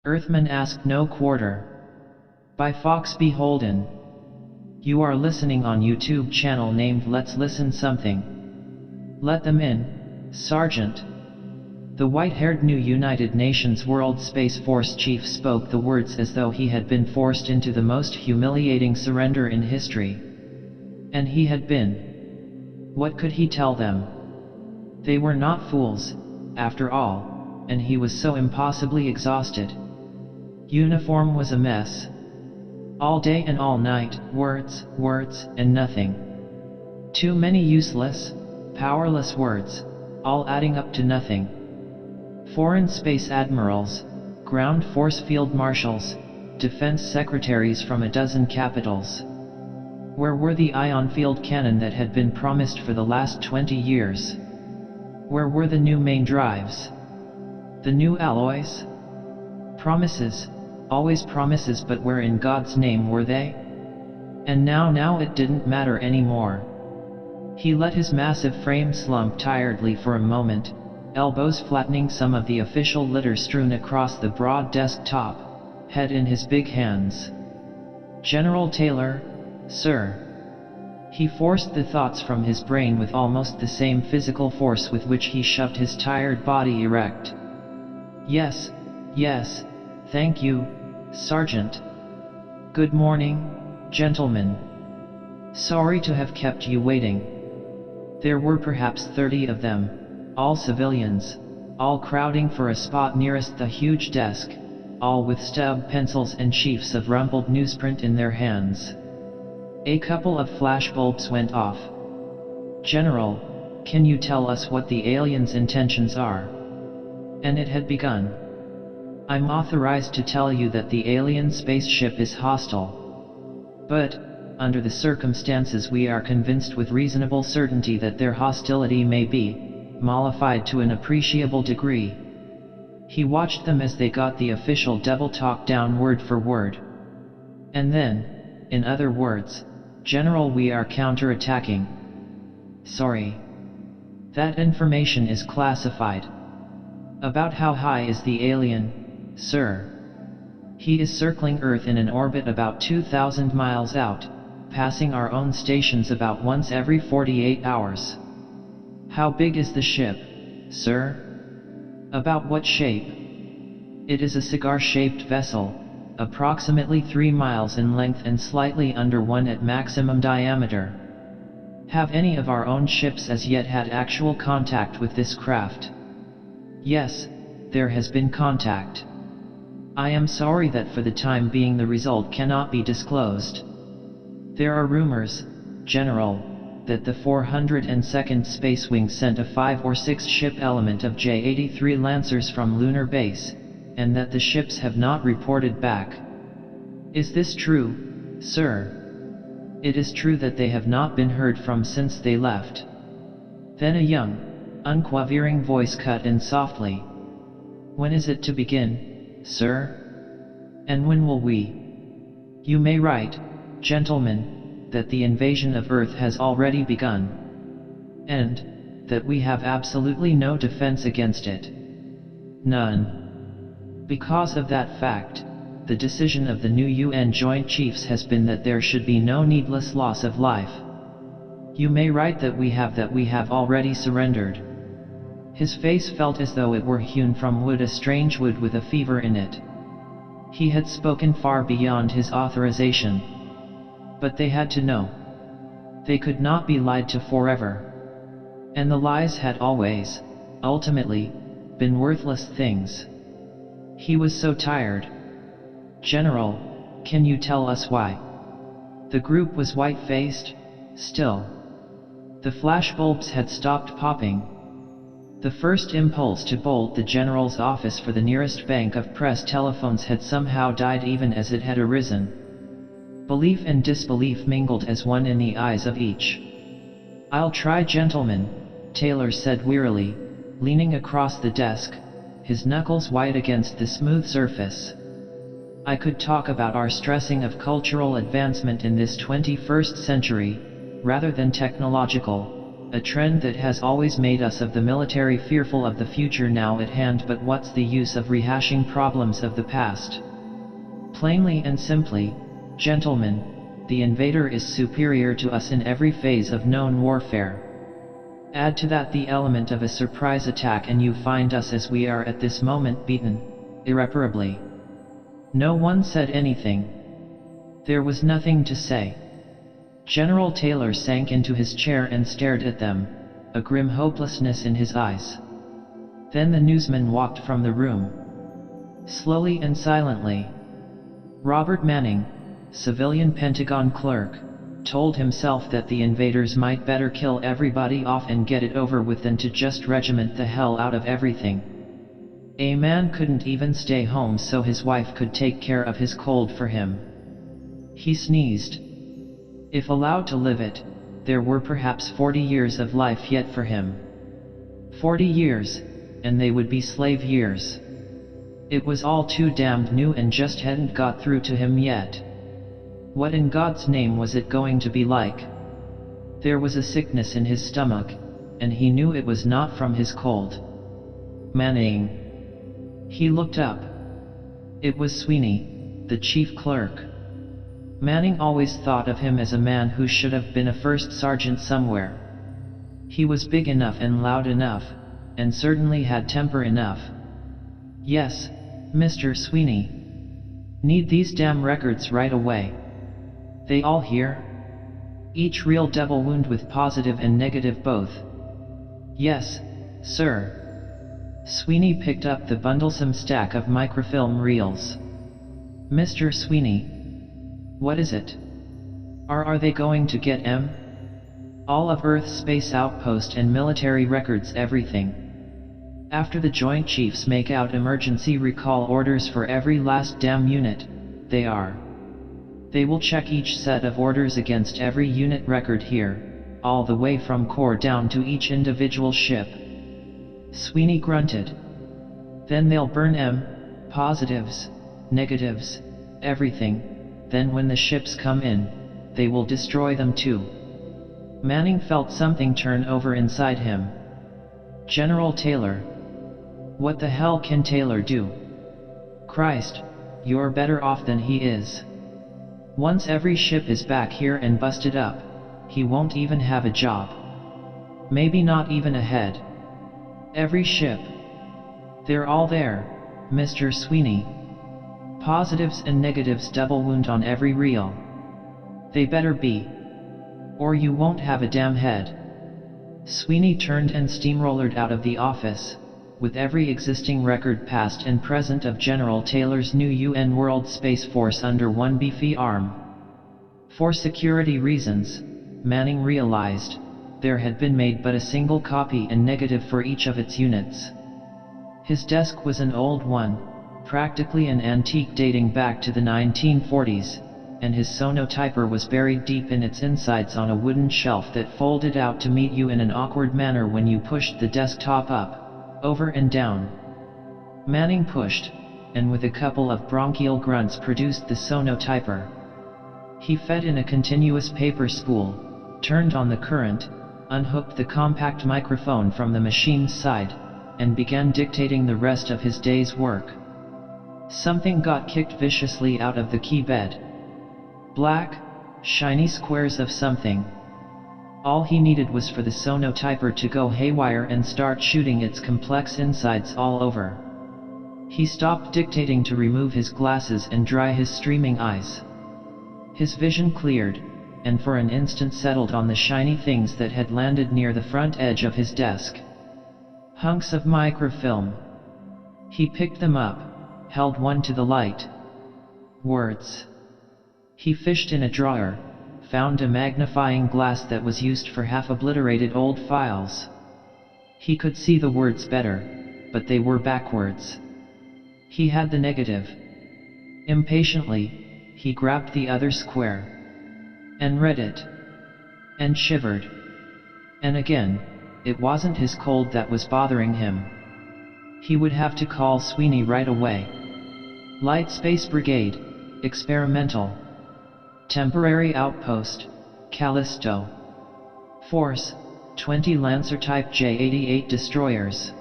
Earthmen ask no quarter. By Foxby Holden. You are listening on YouTube channel named Let's Listen Something. Let them in, Sergeant. The white-haired new United Nations World Space Force chief spoke the words as though he had been forced into the most humiliating surrender in history. And he had been. What could he tell them? They were not fools, after all, and he was so impossibly exhausted. Uniform was a mess. All day and all night, words, words, and nothing. Too many useless, powerless words, all adding up to nothing. Foreign space admirals, ground force field marshals, defense secretaries from a dozen capitals. Where were the ion field cannon that had been promised for the last 20 years? Where were the new main drives? The new alloys? Promises, always promises, but where in God's name were they? And now it didn't matter anymore. He let his massive frame slump tiredly for a moment, elbows flattening some of the official litter strewn across the broad desktop, head in his big hands. General Taylor, sir. He forced the thoughts from his brain with almost the same physical force with which he shoved his tired body erect. Yes, yes, thank you, Sergeant. Good morning, gentlemen. Sorry to have kept you waiting. There were perhaps 30 of them, all civilians, all crowding for a spot nearest the huge desk, all with stub pencils and sheafs of rumpled newsprint in their hands. A couple of flashbulbs went off. General, can you tell us what the aliens' intentions are? And it had begun. I'm authorized to tell you that the alien spaceship is hostile. But, under the circumstances, we are convinced with reasonable certainty that their hostility may be mollified to an appreciable degree. He watched them as they got the official double talk down word for word. And then, in other words, General, we are counterattacking. Sorry. That information is classified. About how high is the alien, sir? He is circling Earth in an orbit about 2,000 miles out, passing our own stations about once every 48 hours. How big is the ship, sir? About what shape? It is a cigar-shaped vessel, approximately 3 miles in length and slightly under 1 at maximum diameter. Have any of our own ships as yet had actual contact with this craft? Yes, there has been contact. I am sorry that for the time being the result cannot be disclosed. There are rumors, General, that the 402nd Space Wing sent a 5 or 6 ship element of J-83 Lancers from Lunar Base, and that the ships have not reported back. Is this true, sir? It is true that they have not been heard from since they left. Then a young, unquavering voice cut in softly. When is it to begin, sir? And when will we? You may write, gentlemen, that the invasion of Earth has already begun. And that we have absolutely no defense against it. None. Because of that fact, the decision of the new UN Joint Chiefs has been that there should be no needless loss of life. You may write that we have already surrendered. His face felt as though it were hewn from wood, a strange wood with a fever in it. He had spoken far beyond his authorization. But they had to know. They could not be lied to forever. And the lies had always, ultimately, been worthless things. He was so tired. General, can you tell us why? The group was white-faced, still. The flashbulbs had stopped popping. The first impulse to bolt the general's office for the nearest bank of press telephones had somehow died even as it had arisen. Belief and disbelief mingled as one in the eyes of each. I'll try, gentlemen, Taylor said wearily, leaning across the desk, his knuckles white against the smooth surface. I could talk about our stressing of cultural advancement in this 21st century, rather than technological, a trend that has always made us of the military fearful of the future now at hand, but what's the use of rehashing problems of the past? Plainly and simply, gentlemen, the invader is superior to us in every phase of known warfare. Add to that the element of a surprise attack and you find us as we are at this moment, beaten, irreparably. No one said anything. There was nothing to say. General Taylor sank into his chair and stared at them, a grim hopelessness in his eyes. Then the newsman walked from the room. Slowly and silently. Robert Manning, civilian Pentagon clerk, told himself that the invaders might better kill everybody off and get it over with than to just regiment the hell out of everything. A man couldn't even stay home so his wife could take care of his cold for him. He sneezed. If allowed to live it, there were perhaps 40 years of life yet for him. 40 years, and they would be slave years. It was all too damned new and just hadn't got through to him yet. What in God's name was it going to be like? There was a sickness in his stomach, and he knew it was not from his cold. Manning. He looked up. It was Sweeney, the chief clerk. Manning always thought of him as a man who should have been a first sergeant somewhere. He was big enough and loud enough, and certainly had temper enough. Yes, Mr. Sweeney. Need these damn records right away. They all here? Each real double wound with positive and negative both. Yes, sir. Sweeney picked up the bundlesome stack of microfilm reels. Mr. Sweeney. What is it? Are they going to get M? All of Earth's space outpost and military records, everything. After the Joint Chiefs make out emergency recall orders for every last damn unit, they are. They will check each set of orders against every unit record here, all the way from Corps down to each individual ship. Sweeney grunted. Then they'll burn M, positives, negatives, everything. Then when the ships come in, they will destroy them too. Manning felt something turn over inside him. General Taylor. What the hell can Taylor do? Christ, you're better off than he is. Once every ship is back here and busted up, he won't even have a job. Maybe not even a head. Every ship. They're all there, Mr. Sweeney. Positives and negatives double wound on every reel. They better be. Or you won't have a damn head. Sweeney turned and steamrollered out of the office, with every existing record past and present of General Taylor's new UN World Space Force under one beefy arm. For security reasons, Manning realized, there had been made but a single copy and negative for each of its units. His desk was an old one, practically an antique dating back to the 1940s, and his sonotyper was buried deep in its insides on a wooden shelf that folded out to meet you in an awkward manner when you pushed the desktop up, over and down. Manning pushed, and with a couple of bronchial grunts produced the sonotyper. He fed in a continuous paper spool, turned on the current, unhooked the compact microphone from the machine's side, and began dictating the rest of his day's work. Something got kicked viciously out of the key bed. Black, shiny squares of something. All he needed was for the sonotyper to go haywire and start shooting its complex insides all over. He stopped dictating to remove his glasses and dry his streaming eyes. His vision cleared, and for an instant settled on the shiny things that had landed near the front edge of his desk. Hunks of microfilm. He picked them up, held one to the light. Words. He fished in a drawer, found a magnifying glass that was used for half-obliterated old files. He could see the words better, but they were backwards. He had the negative. Impatiently, he grabbed the other square, and read it, and shivered. And again, it wasn't his cold that was bothering him. He would have to call Sweeney right away. Light Space Brigade, Experimental. Temporary Outpost, Callisto. Force, 20 Lancer-type J-88 destroyers.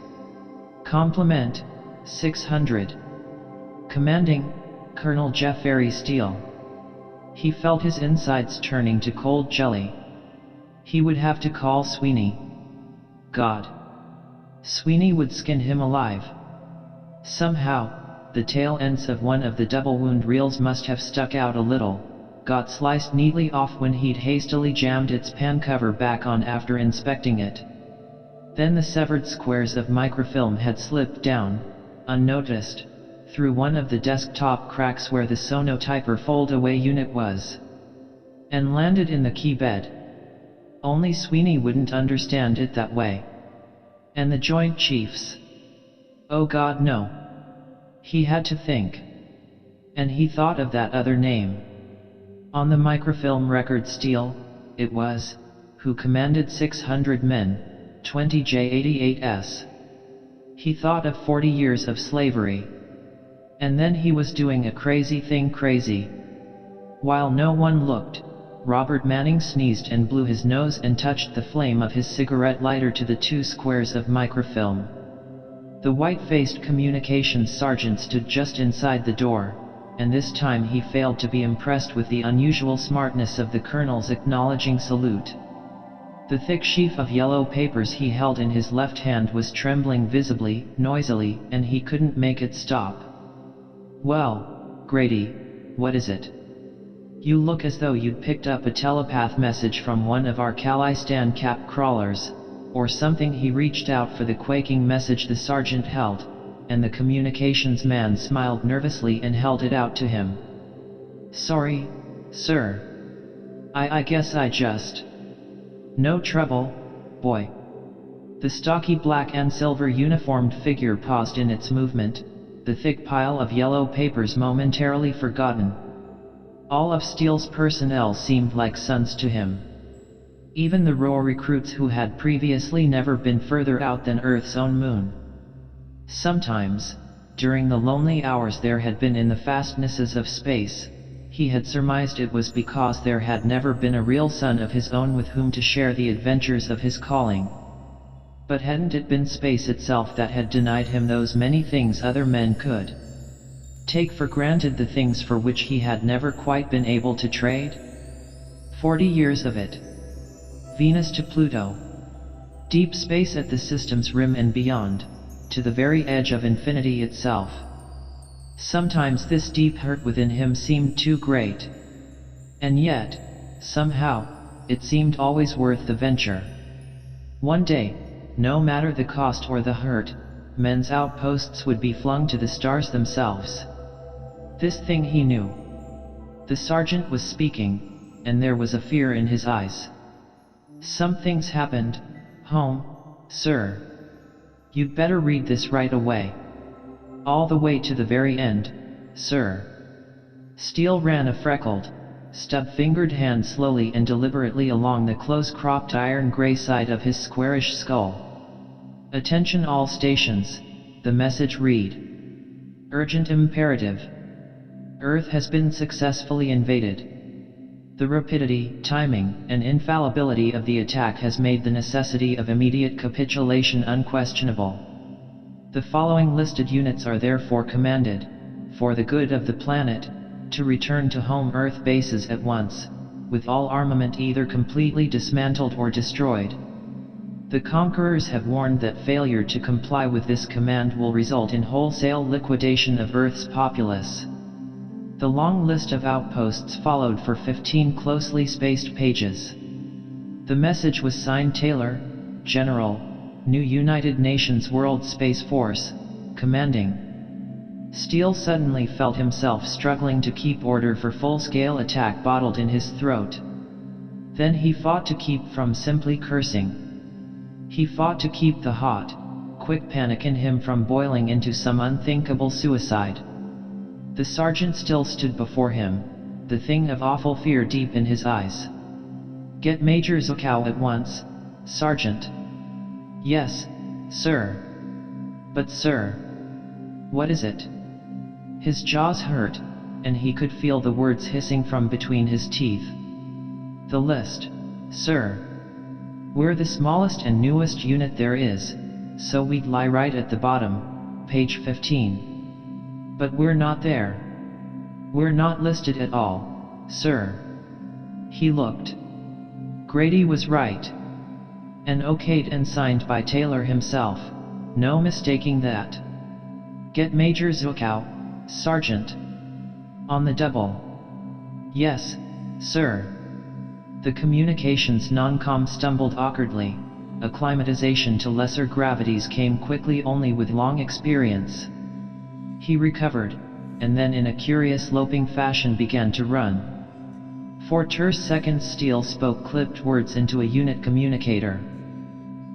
Complement, 600. Commanding, Colonel Jeffrey Steele. He felt his insides turning to cold jelly. He would have to call Sweeney. God. Sweeney would skin him alive. Somehow, the tail ends of one of the double wound reels must have stuck out a little, got sliced neatly off when he'd hastily jammed its pan cover back on after inspecting it. Then the severed squares of microfilm had slipped down, unnoticed, through one of the desktop cracks where the sonotyper fold-away unit was, and landed in the key bed. Only Sweeney wouldn't understand it that way. And the Joint Chiefs? Oh God, no. He had to think. And he thought of that other name. On the microfilm record Steele, it was, who commanded 600 men, 20 J-88s. He thought of 40 years of slavery. And then he was doing a crazy thing crazy. While no one looked, Robert Manning sneezed and blew his nose and touched the flame of his cigarette lighter to the 2 squares of microfilm. The white-faced communications sergeant stood just inside the door, and this time he failed to be impressed with the unusual smartness of the colonel's acknowledging salute. The thick sheaf of yellow papers he held in his left hand was trembling visibly, noisily, and he couldn't make it stop. Well, Grady, what is it? You look as though you'd picked up a telepath message from one of our Khalistan cap crawlers, or something. He reached out for the quaking message the sergeant held, and the communications man smiled nervously and held it out to him. Sorry, sir. I guess I just... No trouble, boy. The stocky black and silver uniformed figure paused in its movement, the thick pile of yellow papers momentarily forgotten. All of Steele's personnel seemed like sons to him. Even the raw recruits who had previously never been further out than Earth's own moon. Sometimes, during the lonely hours there had been in the fastnesses of space, he had surmised it was because there had never been a real son of his own with whom to share the adventures of his calling. But hadn't it been space itself that had denied him those many things other men could take for granted, the things for which he had never quite been able to trade? 40 years of it. Venus to Pluto. Deep space at the system's rim and beyond, to the very edge of infinity itself. Sometimes this deep hurt within him seemed too great. And yet, somehow, it seemed always worth the venture. One day, no matter the cost or the hurt, men's outposts would be flung to the stars themselves. This thing he knew. The sergeant was speaking, and there was a fear in his eyes. Something's happened, home, sir. You'd better read this right away. All the way to the very end, sir. Steele ran a freckled, stub-fingered hand slowly and deliberately along the close-cropped iron-gray side of his squarish skull. Attention all stations, the message read. Urgent imperative. Earth has been successfully invaded. The rapidity, timing, and infallibility of the attack has made the necessity of immediate capitulation unquestionable. The following listed units are therefore commanded, for the good of the planet, to return to home Earth bases at once, with all armament either completely dismantled or destroyed. The conquerors have warned that failure to comply with this command will result in wholesale liquidation of Earth's populace. The long list of outposts followed for 15 closely spaced pages. The message was signed Taylor, General, New United Nations World Space Force, commanding. Steele suddenly felt himself struggling to keep order for full-scale attack bottled in his throat. Then he fought to keep from simply cursing. He fought to keep the hot, quick panic in him from boiling into some unthinkable suicide. The sergeant still stood before him, the thing of awful fear deep in his eyes. Get Major Zhukow at once, Sergeant. Yes, sir. But sir. What is it? His jaws hurt, and he could feel the words hissing from between his teeth. The list, sir. We're the smallest and newest unit there is, so we'd lie right at the bottom, page 15. But we're not there. We're not listed at all, sir. He looked. Grady was right. And okayed and signed by Taylor himself, no mistaking that. Get Major Zhukow, Sergeant. On the double. Yes, sir. The communications non-com stumbled awkwardly. Acclimatization to lesser gravities came quickly only with long experience. He recovered, and then in a curious loping fashion began to run. For terse seconds Steele spoke clipped words into a unit communicator.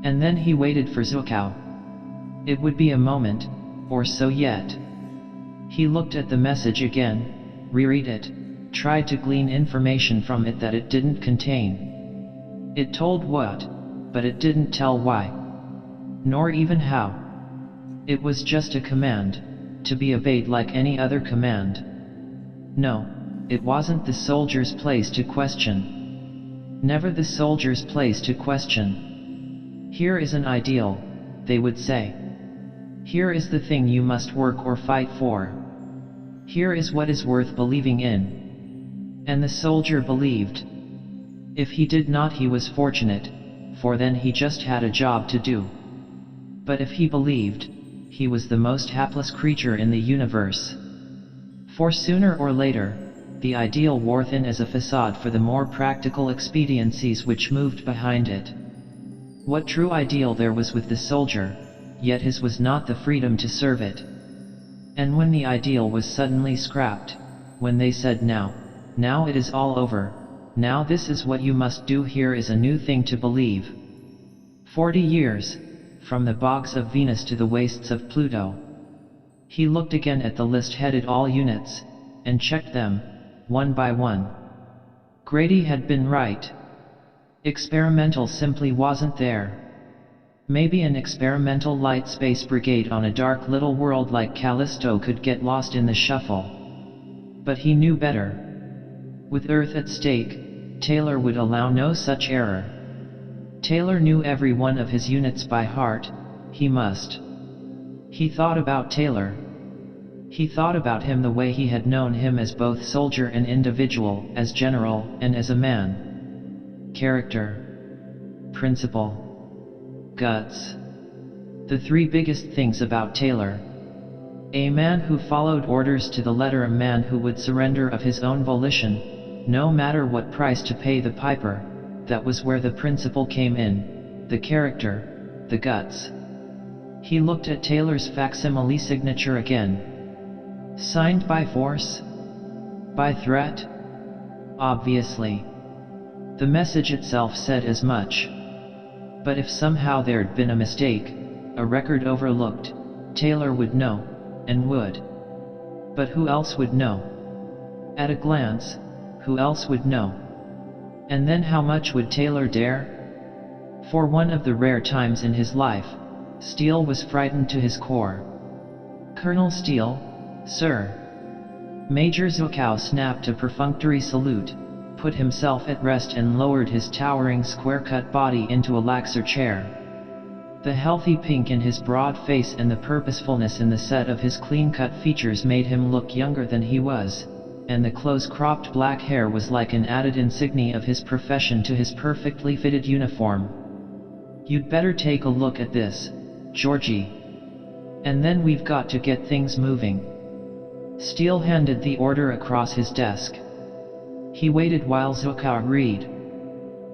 And then he waited for Zhukow. It would be a moment, or so yet. He looked at the message again, reread it, tried to glean information from it that it didn't contain. It told what, but it didn't tell why. Nor even how. It was just a command, to be obeyed like any other command. No, it wasn't the soldier's place to question. Never the soldier's place to question. Here is an ideal, they would say. Here is the thing you must work or fight for. Here is what is worth believing in. And the soldier believed. If he did not, he was fortunate, for then he just had a job to do. But if he believed, he was the most hapless creature in the universe. For sooner or later, the ideal wore thin as a facade for the more practical expediencies which moved behind it. What true ideal there was with the soldier, yet his was not the freedom to serve it. And when the ideal was suddenly scrapped, when they said now it is all over, now this is what you must do, here is a new thing to believe. 40 years, from the bogs of Venus to the wastes of Pluto. He looked again at the list headed all units, and checked them, one by one. Grady had been right. Experimental simply wasn't there. Maybe an experimental light space brigade on a dark little world like Callisto could get lost in the shuffle. But he knew better. With Earth at stake, Taylor would allow no such error. Taylor knew every one of his units by heart. He must. He thought about Taylor. He thought about him the way he had known him, as both soldier and individual, as general and as a man. Character. Principle. Guts. The three biggest things about Taylor. A man who followed orders to the letter, a man who would surrender of his own volition, no matter what price to pay the piper. That was where the principle came in, the character, the guts. He looked at Taylor's facsimile signature again. Signed by force? By threat? Obviously. The message itself said as much. But if somehow there'd been a mistake, a record overlooked, Taylor would know, and would. But who else would know? At a glance, who else would know? And then how much would Taylor dare? For one of the rare times in his life, Steele was frightened to his core. Colonel Steele, sir. Major Zhukow snapped a perfunctory salute, put himself at rest and lowered his towering square-cut body into a laxer chair. The healthy pink in his broad face and the purposefulness in the set of his clean-cut features made him look younger than he was, and the close-cropped black hair was like an added insignia of his profession to his perfectly fitted uniform. You'd better take a look at this, Georgie. And then we've got to get things moving. Steele handed the order across his desk. He waited while Zhukow read.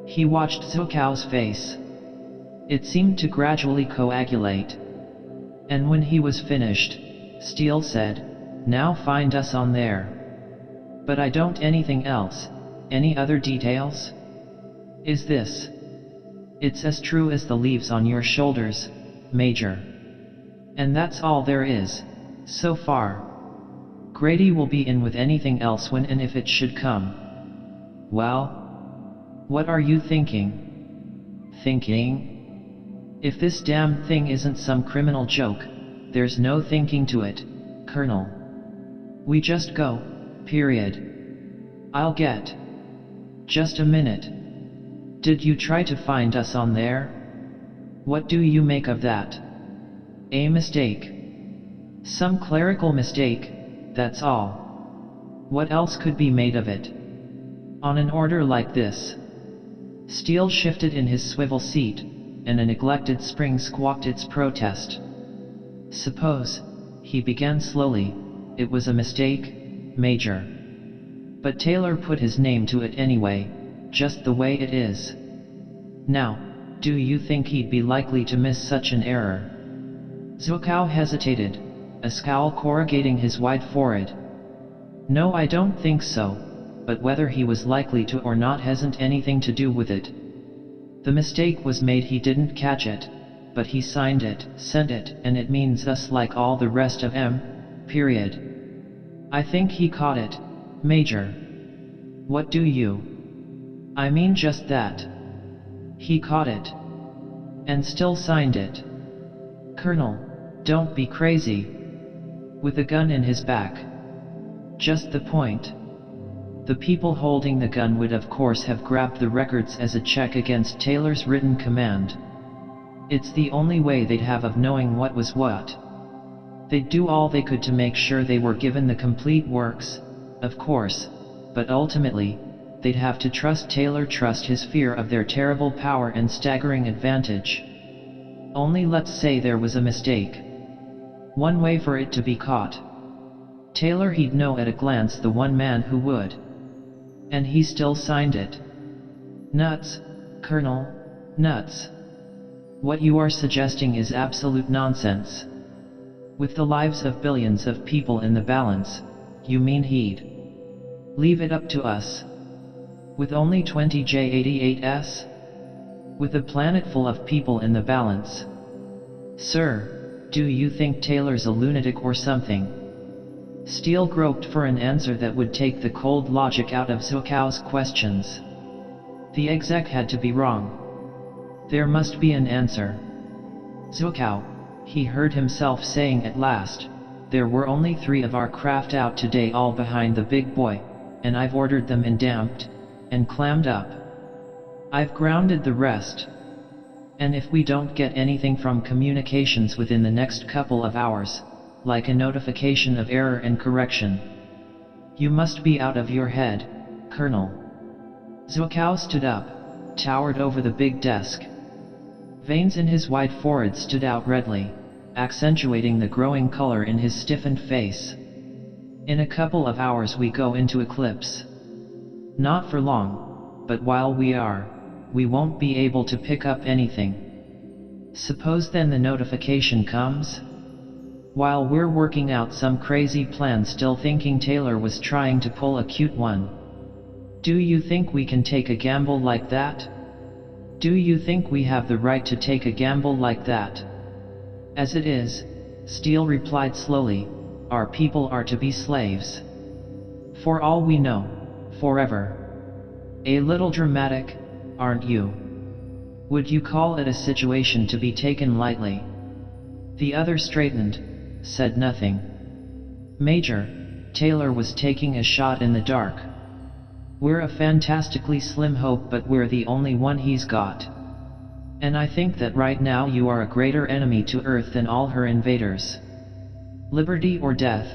He watched Zhukow's face. It seemed to gradually coagulate. And when he was finished, Steele said, "Now find us on there." "But I don't anything else. Any other details?" "Is this?" "It's as true as the leaves on your shoulders, Major. And that's all there is, so far. Grady will be in with anything else when and if it should come." "Well? What are you thinking?" "Thinking? If this damn thing isn't some criminal joke, there's no thinking to it, Colonel. We just go, period. I'll get. Just a minute. Did you try to find us on there? What do you make of that? A mistake. Some clerical mistake, that's all. What else could be made of it? On an order like this. Steele shifted in his swivel seat, and a neglected spring squawked its protest. Suppose, he began slowly, it was a mistake, Major. But Taylor put his name to it anyway, just the way it is. Now, do you think he'd be likely to miss such an error? Zhukow hesitated, a scowl corrugating his wide forehead. No, I don't think so, but whether he was likely to or not hasn't anything to do with it. The mistake was made, he didn't catch it, but he signed it, sent it, and it means us like all the rest of them, period. I think he caught it, Major. What do you? I mean just that. He caught it. And still signed it. Colonel, don't be crazy. With a gun in his back. Just the point. The people holding the gun would of course have grabbed the records as a check against Taylor's written command. It's the only way they'd have of knowing what was what. They'd do all they could to make sure they were given the complete works, of course, but ultimately, they'd have to trust Taylor, trust his fear of their terrible power and staggering advantage. Only let's say there was a mistake. One way for it to be caught. Taylor, he'd know at a glance the one man who would. And he still signed it. Nuts, Colonel, nuts. What you are suggesting is absolute nonsense. With the lives of billions of people in the balance, you mean he'd leave it up to us? With only 20 J-88s? With a planet full of people in the balance? Sir, do you think Taylor's a lunatic or something? Steele groped for an answer that would take the cold logic out of Zhukow's questions. The exec had to be wrong. There must be an answer. Zhukow, he heard himself saying at last, there were only 3 of our craft out today, all behind the big boy, and I've ordered them in damped, and clammed up. I've grounded the rest. And if we don't get anything from communications within the next couple of hours, like a notification of error and correction, you must be out of your head, Colonel. Zhukow stood up, towered over the big desk. Veins in his wide forehead stood out redly, accentuating the growing color in his stiffened face. In a couple of hours we go into eclipse. Not for long, but while we are, we won't be able to pick up anything. Suppose then the notification comes? While we're working out some crazy plan, still thinking Taylor was trying to pull a cute one. Do you think we can take a gamble like that? Do you think we have the right to take a gamble like that? As it is, Steele replied slowly, our people are to be slaves. For all we know, forever. A little dramatic, aren't you? Would you call it a situation to be taken lightly? The other straightened, said nothing. Major, Taylor was taking a shot in the dark. We're a fantastically slim hope, but we're the only one he's got. And I think that right now you are a greater enemy to Earth than all her invaders. Liberty or death,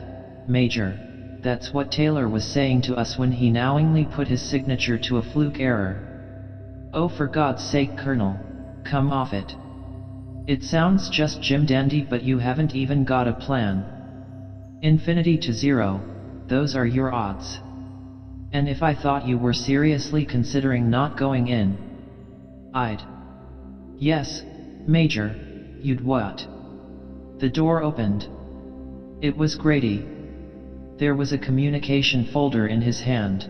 Major, that's what Taylor was saying to us when he knowingly put his signature to a fluke error. Oh, for God's sake, Colonel, come off it. It sounds just Jim dandy, but you haven't even got a plan. Infinity to 0, those are your odds. And if I thought you were seriously considering not going in, I'd... Yes, Major, you'd what? The door opened. It was Grady. There was a communication folder in his hand.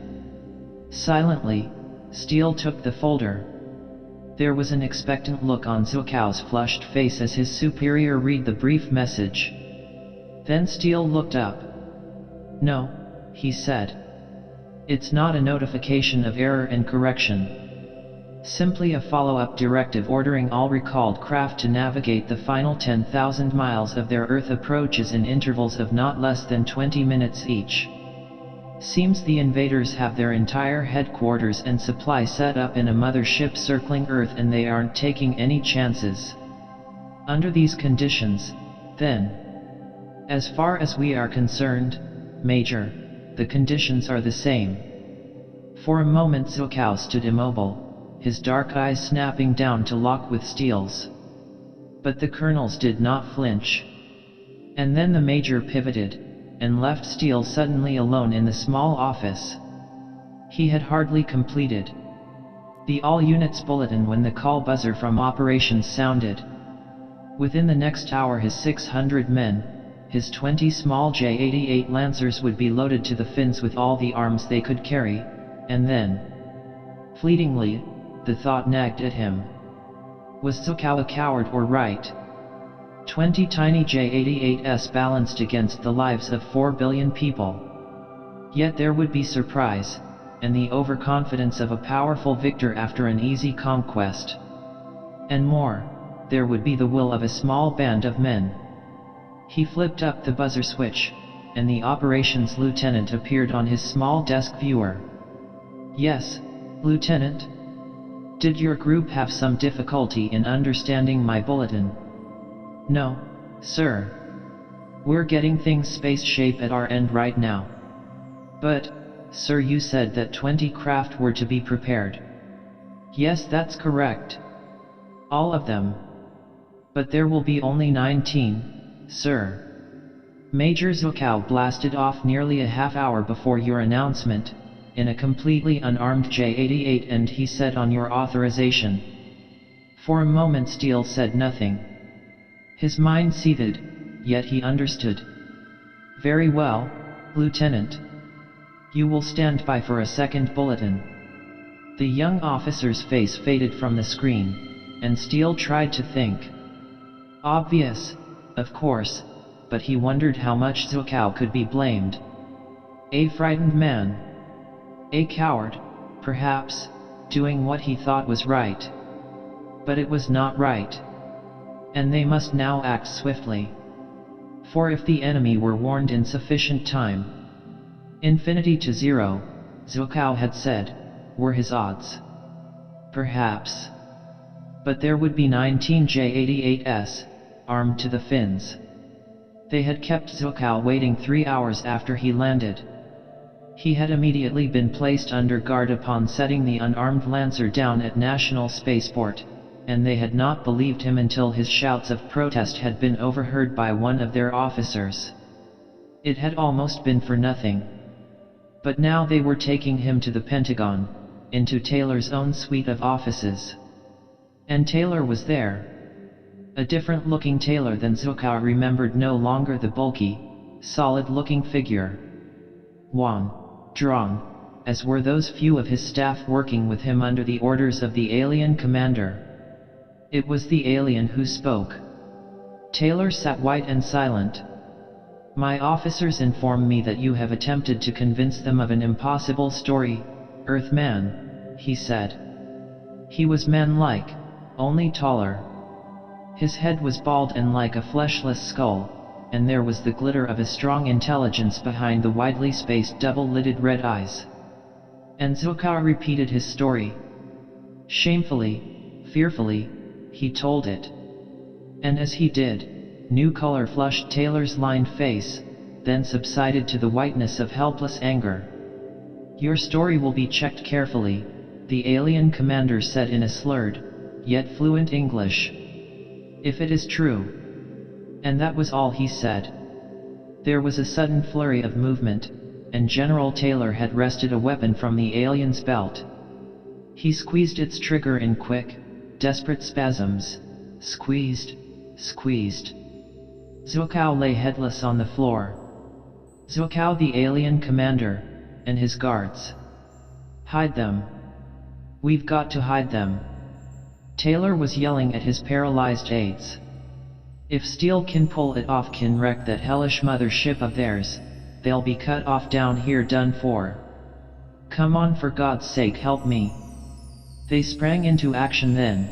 Silently, Steele took the folder. There was an expectant look on Zhukow's flushed face as his superior read the brief message. Then Steele looked up. No, he said. It's not a notification of error and correction. Simply a follow-up directive ordering all recalled craft to navigate the final 10,000 miles of their Earth approaches in intervals of not less than 20 minutes each. Seems the invaders have their entire headquarters and supply set up in a mothership circling Earth, and they aren't taking any chances. Under these conditions, then, as far as we are concerned, Major, the conditions are the same. For a moment Zhukow stood immobile, his dark eyes snapping down to lock with Steele's. But the colonels did not flinch. And then the Major pivoted, and left Steele suddenly alone in the small office. He had hardly completed the all-units bulletin when the call buzzer from operations sounded. Within the next hour his 600 men, his 20 small J-88 Lancers would be loaded to the fins with all the arms they could carry, and then, fleetingly, the thought nagged at him. Was Zhukow a coward or right? 20 tiny J-88s balanced against the lives of 4 billion people. Yet there would be surprise, and the overconfidence of a powerful victor after an easy conquest. And more, there would be the will of a small band of men. He flipped up the buzzer switch, and the operations lieutenant appeared on his small desk viewer. Yes, Lieutenant? Did your group have some difficulty in understanding my bulletin? No, sir. We're getting things space shape at our end right now. But, sir, you said that 20 craft were to be prepared. Yes, that's correct. All of them. But there will be only 19, sir. Major Zhukow blasted off nearly a half hour before your announcement, in a completely unarmed J-88, and he said on your authorization. For a moment Steele said nothing. His mind seethed, yet he understood. Very well, Lieutenant. You will stand by for a second bulletin. The young officer's face faded from the screen, and Steele tried to think. Obvious, of course, but he wondered how much Zhukow could be blamed. A frightened man. A coward, perhaps, doing what he thought was right. But it was not right. And they must now act swiftly. For if the enemy were warned in sufficient time, infinity to zero, Zhukow had said, were his odds. Perhaps. But there would be 19 J-88s, armed to the fins. They had kept Zhukow waiting 3 hours after he landed. He had immediately been placed under guard upon setting the unarmed Lancer down at National Spaceport, and they had not believed him until his shouts of protest had been overheard by one of their officers. It had almost been for nothing. But now they were taking him to the Pentagon, into Taylor's own suite of offices. And Taylor was there. A different-looking Taylor than Zhukow remembered, no longer the bulky, solid-looking figure. Wan, drawn, as were those few of his staff working with him under the orders of the alien commander. It was the alien who spoke. Taylor sat white and silent. My officers inform me that you have attempted to convince them of an impossible story, Earthman, he said. He was man-like, only taller. His head was bald and like a fleshless skull, and there was the glitter of a strong intelligence behind the widely spaced double-lidded red eyes. And Zhukow repeated his story. Shamefully, fearfully, he told it. And as he did, new color flushed Taylor's lined face, then subsided to the whiteness of helpless anger. Your story will be checked carefully, the alien commander said in a slurred, yet fluent English. If it is true. And that was all he said. There was a sudden flurry of movement, and General Taylor had wrested a weapon from the alien's belt. He squeezed its trigger in quick, desperate spasms. Squeezed, squeezed. Zhukow lay headless on the floor. Zhukow, the alien commander, and his guards. Hide them. We've got to hide them. Taylor was yelling at his paralyzed aides. If Steele can pull it off, can wreck that hellish mothership of theirs, they'll be cut off down here, done for. Come on, for God's sake, help me. They sprang into action then.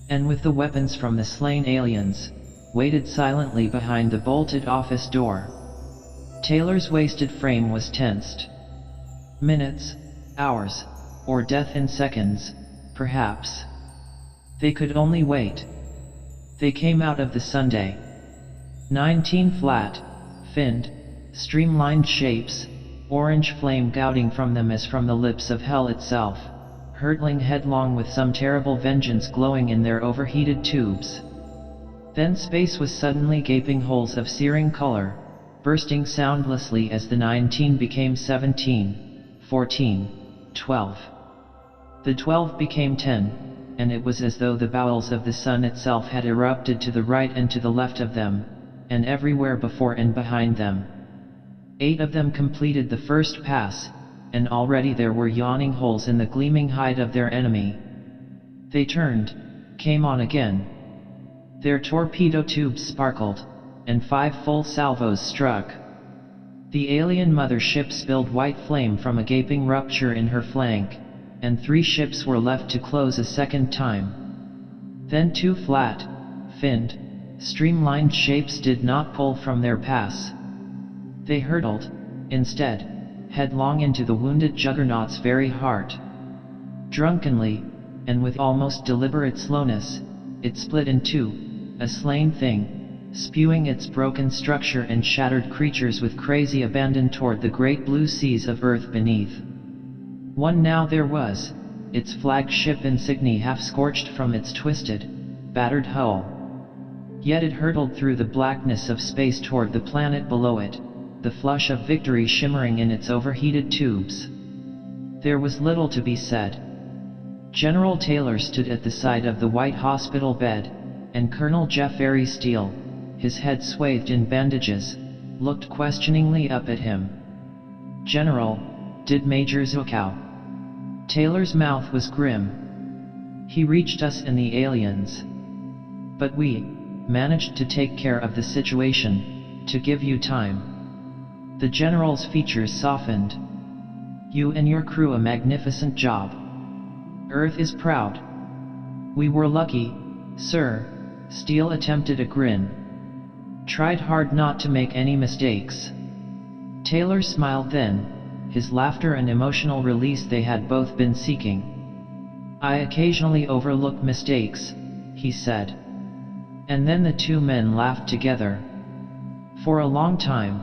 And with the weapons from the slain aliens, waited silently behind the bolted office door. Taylor's wasted frame was tensed. Minutes, hours, or death in seconds, perhaps. They could only wait. They came out of the Sunday. 19 flat, finned, streamlined shapes, orange flame gouting from them as from the lips of hell itself, hurtling headlong with some terrible vengeance glowing in their overheated tubes. Then space was suddenly gaping holes of searing color, bursting soundlessly as the 19 became 17, 14, 12. The 12 became 10, and it was as though the bowels of the sun itself had erupted to the right and to the left of them, and everywhere before and behind them. 8 of them completed the first pass, and already there were yawning holes in the gleaming hide of their enemy. They turned, came on again. Their torpedo tubes sparkled, and 5 full salvos struck. The alien mothership spilled white flame from a gaping rupture in her flank, and 3 ships were left to close a second time. Then 2 flat, finned, streamlined shapes did not pull from their pass. They hurtled, instead, headlong into the wounded juggernaut's very heart. Drunkenly, and with almost deliberate slowness, it split in two, a slain thing, spewing its broken structure and shattered creatures with crazy abandon toward the great blue seas of earth beneath. One now there was, its flagship insignia half scorched from its twisted, battered hull. Yet it hurtled through the blackness of space toward the planet below it, the flush of victory shimmering in its overheated tubes. There was little to be said. General Taylor stood at the side of the white hospital bed, and Colonel Jeffrey Steele, his head swathed in bandages, looked questioningly up at him. "General," did Major Zhukow. Taylor's mouth was grim. "He reached us and the aliens. But we managed to take care of the situation, to give you time." The general's features softened. "You and your crew a magnificent job. Earth is proud. We were lucky, sir." Steele attempted a grin. "Tried hard not to make any mistakes." Taylor smiled then, his laughter an emotional release they had both been seeking. "I occasionally overlook mistakes," he said. And then the two men laughed together. For a long time,